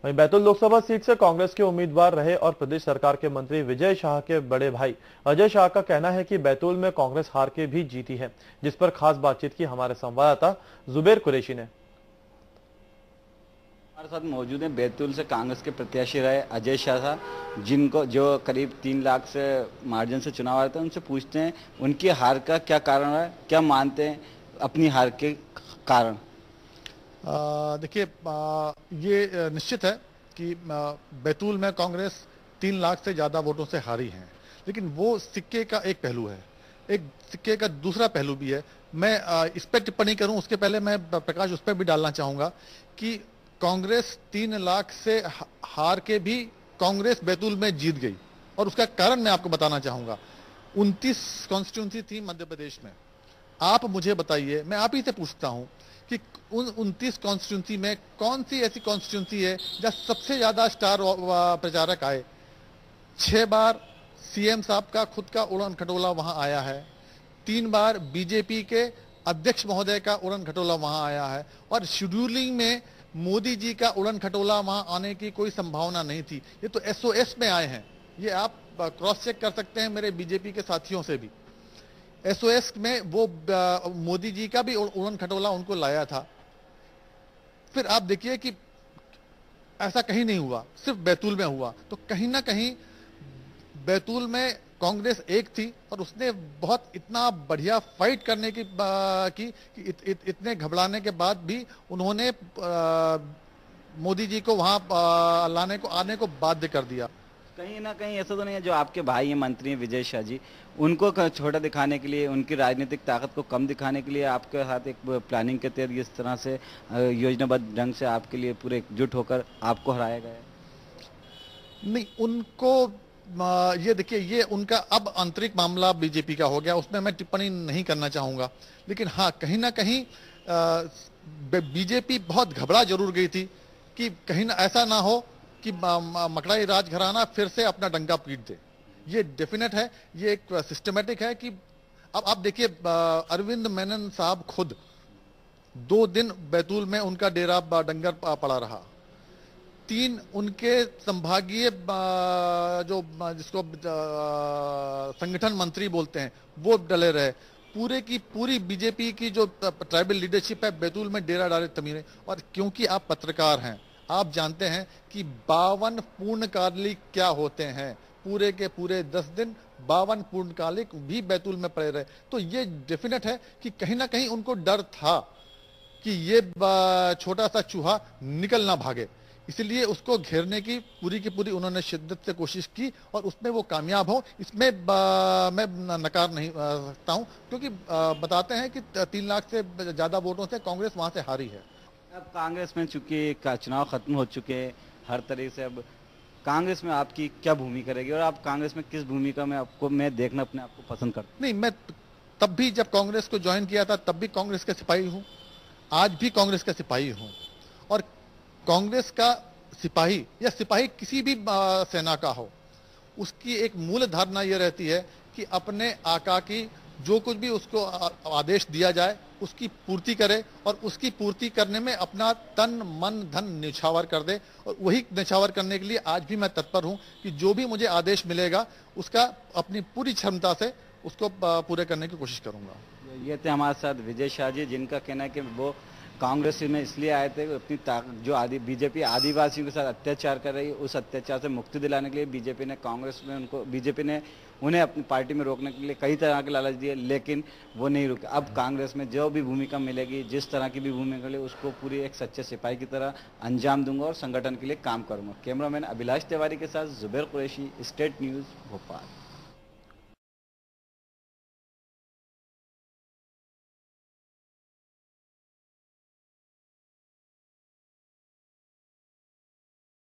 वहीं बैतूल लोकसभा सीट से कांग्रेस के उम्मीदवार रहे और प्रदेश सरकार के मंत्री विजय शाह के बड़े भाई अजय शाह का कहना है कि बैतूल में कांग्रेस हार के भी जीती है, जिस पर खास बातचीत की हमारे संवाददाता जुबेर कुरैशी ने। हमारे साथ मौजूद हैं बैतूल से कांग्रेस के प्रत्याशी रहे अजय शाह साहब, जिनको जो करीब 3 लाख से मार्जिन से चुनाव आए थे। उनसे पूछते हैं उनकी हार का क्या कारण है, क्या मानते हैं अपनी हार के कारण। देखिए, ये निश्चित है कि बैतूल में कांग्रेस 3 लाख से ज़्यादा वोटों से हारी है, लेकिन वो सिक्के का एक पहलू है। एक सिक्के का दूसरा पहलू भी है। मैं इस पर टिप्पणी करूं उसके पहले मैं प्रकाश उस पर भी डालना चाहूंगा कि कांग्रेस 3 लाख से हार के भी कांग्रेस बैतूल में जीत गई, और उसका कारण मैं आपको बताना चाहूंगा। 29 कॉन्स्टिट्यूंसी थी मध्य प्रदेश में। आप मुझे बताइए, मैं आप ही से पूछता हूं कि उन 29 कॉन्स्टिट्यूंसी में कौन सी ऐसी कॉन्स्टिट्यूंसी है जहां सबसे ज्यादा स्टार प्रचारक आए। 6 बार सीएम साहब का खुद का उड़न खटोला वहां आया है, 3 बार बीजेपी के अध्यक्ष महोदय का उड़न खटोला वहां आया है, और शेड्यूलिंग में मोदी जी का उड़न खटोला वहां आने की कोई संभावना नहीं थी। ये तो एसओएस में आए हैं, ये आप क्रॉस चेक कर सकते हैं मेरे बीजेपी के साथियों से भी। एसओएस में वो मोदी जी का भी उड़न खटोला उनको लाया था। फिर आप देखिए कि ऐसा कहीं नहीं हुआ, सिर्फ बैतूल में हुआ। तो कहीं ना कहीं बैतूल में कांग्रेस एक थी और उसने बहुत इतना बढ़िया फाइट करने की इतने घबराने के बाद भी उन्होंने मोदी जी को वहां आने को बाध्य कर दिया। कहीं ना कहीं ऐसा तो नहीं है जो आपके भाई हैं मंत्री हैं विजय शाह जी, उनको छोटा दिखाने के लिए, उनकी राजनीतिक ताकत को कम दिखाने के लिए आपके साथ एक प्लानिंग के तहत इस तरह से योजनाबद्ध ढंग से आपके लिए पूरे एकजुट होकर आपको हराया गया है? नहीं, उनको ये देखिए, ये उनका अब आंतरिक मामला बीजेपी का हो गया, उसमें मैं टिप्पणी नहीं करना चाहूंगा। लेकिन हाँ, कहीं ना कहीं बीजेपी बहुत घबरा जरूर गई थी कि कहीं ना ऐसा ना हो कि मकड़ाई राज घराना फिर से अपना डंका पीट दे। ये डेफिनेट है, ये एक सिस्टमेटिक है कि अब आप देखिए, अरविंद मेनन साहब खुद 2 दिन बैतूल में उनका डेरा डंगर पड़ा रहा। 3 उनके संभागीय जो जिसको संगठन मंत्री बोलते हैं वो डले रहे। पूरे की पूरी बीजेपी की जो ट्राइबल लीडरशिप है बैतूल में डेरा डाले तमीरे। और क्योंकि आप पत्रकार हैं, आप जानते हैं कि 52 पूर्णकालिक क्या होते हैं। पूरे के पूरे 10 दिन 52 पूर्णकालिक भी बैतूल में पड़े रहे। तो ये डेफिनेट है कि कहीं ना कहीं उनको डर था कि ये छोटा सा चूहा निकल ना भागे, इसलिए उसको घेरने की पूरी उन्होंने शिद्दत से कोशिश की, और उसमें वो कामयाब हो, इसमें मैं नकार नहीं सकता हूं। क्योंकि बताते हैं कि 3 लाख से ज्यादा वोटों से कांग्रेस वहां से हारी है। अब कांग्रेस में चूंकि चुनाव खत्म हो चुके हैं हर तरीके से, अब कांग्रेस में आपकी क्या भूमिका रहेगी और आप कांग्रेस में किस भूमिका में आपको मैं देखना अपने आप को पसंद करता हूं? नहीं, मैं तब भी जब कांग्रेस को ज्वाइन किया था तब भी कांग्रेस का सिपाही हूं, आज भी कांग्रेस का सिपाही हूं। और कांग्रेस का सिपाही या सिपाही किसी भी सेना का हो, उसकी एक मूल धारणा यह रहती है कि अपने आका की जो कुछ भी उसको आदेश दिया जाए उसकी पूर्ति करे, और उसकी पूर्ति करने में अपना तन मन धन निछावर कर दे। और वही निछावर करने के लिए आज भी मैं तत्पर हूं कि जो भी मुझे आदेश मिलेगा उसका अपनी पूरी क्षमता से उसको पूरे करने की कोशिश करूंगा। ये थे हमारे साथ विजय शाह जी, जिनका कहना है कि वो कांग्रेस में इसलिए आए थे अपनी जो बीजेपी आदिवासियों के साथ अत्याचार कर रही है उस अत्याचार से मुक्ति दिलाने के लिए बीजेपी ने उन्हें अपनी पार्टी में रोकने के लिए कई तरह के लालच दिए, लेकिन वो नहीं रुके। अब कांग्रेस में जो भी भूमिका मिलेगी, जिस तरह की भी भूमिका मिलेगी, उसको पूरी एक सच्चे सिपाही की तरह अंजाम दूंगा और संगठन के लिए काम करूंगा। कैमरामैन अभिलाष तिवारी के साथ जुबेर कुरैशी, स्टेट न्यूज, भोपाल।